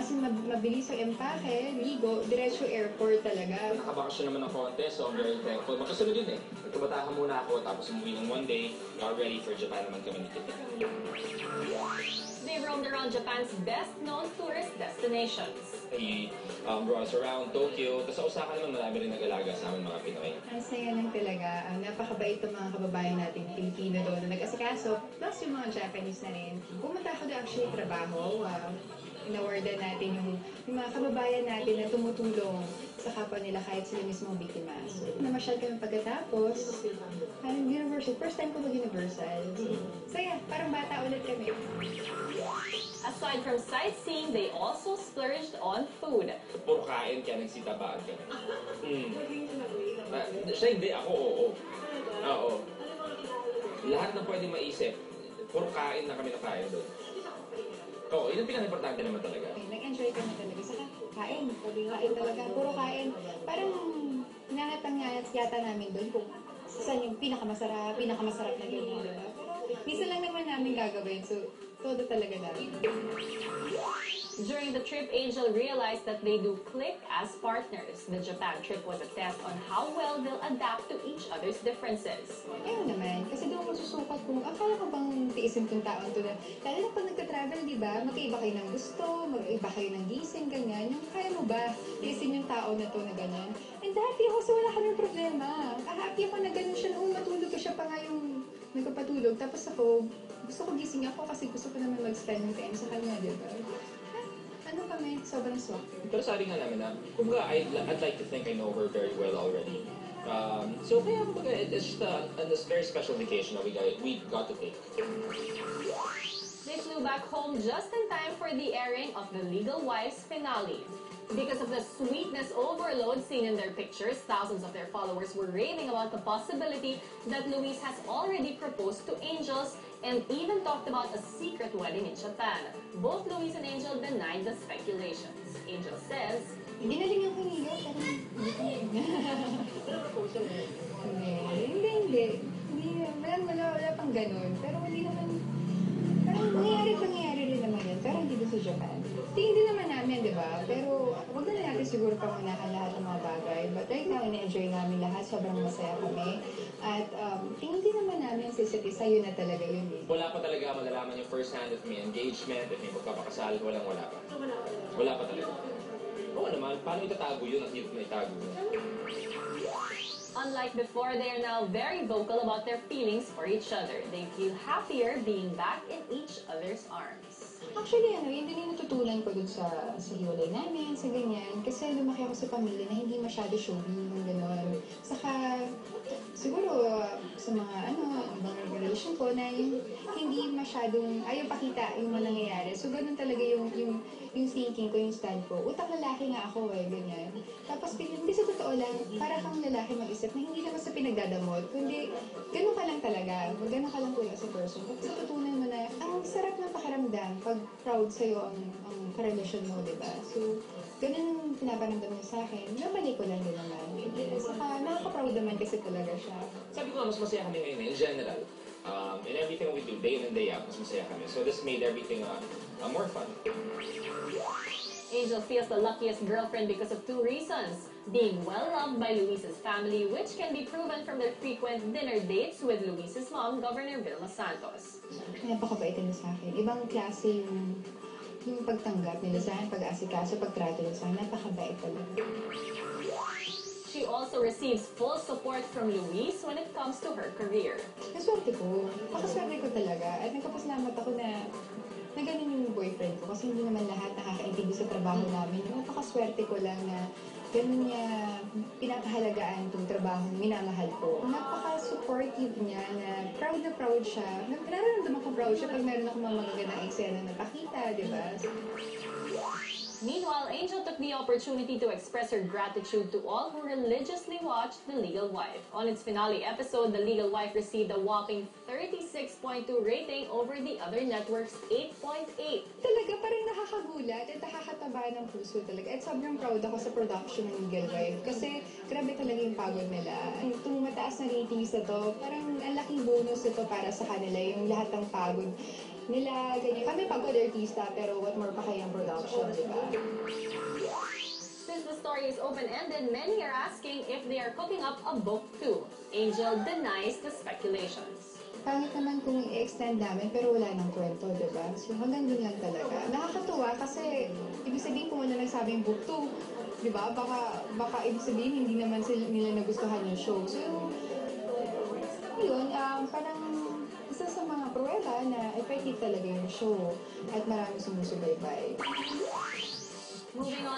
kasi mabilis ang empake, ligo, diretso airport talaga. Nakabakasyon naman ng konti, so I'm very thankful. Magkasunod yun eh. Nagkabatahan muna ako, tapos umuwi ng one day. Got ready for Japan naman kami ni Kita. They roamed around Japan's best-known tourist destinations. He brought us around Tokyo. Tapos sa Osaka naman marami rin nag-alaga sa amin mga Pinoy. Ang saya lang talaga. Napakabait ng mga kababayan natin Pilipino doon na nag-asikaso. Plus yung mga Japanese na rin. Pumunta ako doon actually trabaho. Inawardan natin yung mga kababayan natin na tumutulong sa kapwa nila kahit sila mismo biktima. So, namasyal kami pagkatapos. Parang Universal. First time ko mag-Universal. Saya, parang bata ulit kami. Aside from sightseeing, they also splurged on food. Puro kain kaya nagsitabahan kami. Siya hindi, ako oo. Oo. Lahat ng pwede maisip, puro kain na kami nakain doon. Oo, yun ang pinaka-importante naman talaga. Nag-enjoy kami talaga. Saka kain. Kain talaga. Puro kain. Parang nangatang yata namin doon kung saan yung pinakamasarap na ganyan. Diba? Minsan lang naman namin gagawin. So, todo talaga namin. During the trip, Angel realized that they do click as partners. The Japan trip was a test on how well they'll adapt to each other's differences. Ayun naman, kasi doon masusukat kung akala ko bang tiisin tong taon to na, lalo na pag nagka-travel, di ba? Magkaiba kayo ng gusto, mag-iba kayo ng gising, ganyan. Yung kaya mo ba tiisin yung tao na to na ganyan? And happy ako kasi wala kaming problema. Happy ako na ganun siya noong matulog ko siya pa nga yung nagpapatulog. Tapos ako, gusto ko gising ako kasi gusto ko naman mag-spend ng time sa kanya, di ba? Ano kami, sobrang swak. Pero sabi nga namin na, kumbaga, I'd like to think I know her very well already. So kaya kumbaga, it's just a very special vacation that we got to take. They flew back home just in time for the airing of The Legal Wives finale. Because of the sweetness overload seen in their pictures, thousands of their followers were raving about the possibility that Luis has already proposed to Angels and even talked about a secret wedding in Japan. Both Luis and Angel denied the speculations. Angel says, Hindi na rin yung hinigaw, Hindi. Wala pang ganun. Pero hindi naman, parang nangyayari rin naman yan. Pero hindi doon sa Japan. Tingin din naman namin, di ba? Pero wag na natin siguro pangunahan lahat ng mga bagay. But right now, ina-enjoy namin lahat. Sobrang masaya kami. At tingin din naman namin sa isa't isa, yun na talaga yun eh. Wala pa talaga malalaman yung first hand if may engagement, if may magpapakasal, wala pa. Wala pa talaga. Oo naman, paano itatago yun at hindi na itago yun? unlike before, they are now very vocal about their feelings for each other. They feel happier being back in each other's arms. Actually, yun din yung natutunan ko dun sa hiwalay namin, sa ganyan. Kasi lumaki ako sa pamilya na hindi masyado showbiz, gano'n. Saka, siguro, sa mga, ibang relation ko na yung hindi masyadong, ayaw pakita yung mga nangyayari. So, ganun talaga yung thinking ko, yung stand ko. Utak lalaki nga ako ganyan. Tapos, hindi sa totoo lang, para kang lalaki mag-isip na hindi naman sa pinagdadamot, kundi, ganun ka lang talaga. Ganun ka lang kuya sa person. Tapos, natutunan mo na, ang sarap ng pakiramdam pag proud sa'yo ang karelasyon mo, diba? So, ganun ang pinaparamdam niya sa akin. Nabalik ko lang din naman. Saka, nakaka-proud naman kasi talaga siya. Sabi ko, mas masaya kami ngayon in general. In everything we do, day in and day out, mas masaya kami. So this made everything more fun. Angel feels the luckiest girlfriend because of two reasons. Being well-loved by Luis's family, which can be proven from their frequent dinner dates with Luis's mom, Governor Vilma Santos. Napakabait nila sa akin. Ibang klase yung pagtanggap nila sa akin, pag-asikaso, pagtrato nila sa akin. Napakabait talaga. She also receives full support from Luis when it comes to her career. Naswerte ko. Pakaswerte ko talaga. At nagkapasalamat ako na ganun yung boyfriend ko. Kasi hindi naman lahat nakakaintindi sa trabaho namin. Napakaswerte ko lang na ganun niya pinapahalagaan itong trabaho minamahal ko. Napaka-supportive niya na proud siya. Nararamdaman ko proud siya pag meron akong mga magagandang eksena na pakita, di ba? Meanwhile, Angel took the opportunity to express her gratitude to all who religiously watched The Legal Wife. On its finale episode, The Legal Wife received a whopping 36.2 rating over the other network's 8.8. Talaga, parang nakakagulat at nakakataba ng puso talaga. At sobrang proud ako sa production ng Legal Wife kasi grabe talaga yung pagod nila. Itong mataas na ratings na to, parang ang laking bonus ito para sa kanila, yung lahat ng pagod. nila, ganyan. Kami pagod artista, pero what more pa kayang production, di ba? Since the story is open-ended, many are asking if they are cooking up a book too. Angel denies the speculations. Pangit naman kung i-extend namin, pero wala nang kwento, di ba? So hanggang dun lang talaga. Nakakatuwa kasi, ibig sabihin kung ano nagsabing book 2, di ba? Baka ibig sabihin hindi naman nila nagustuhan yung show. So, yun, parang isa sa mga pruweba na effective talaga yung show at marami sumusubaybay. Moving on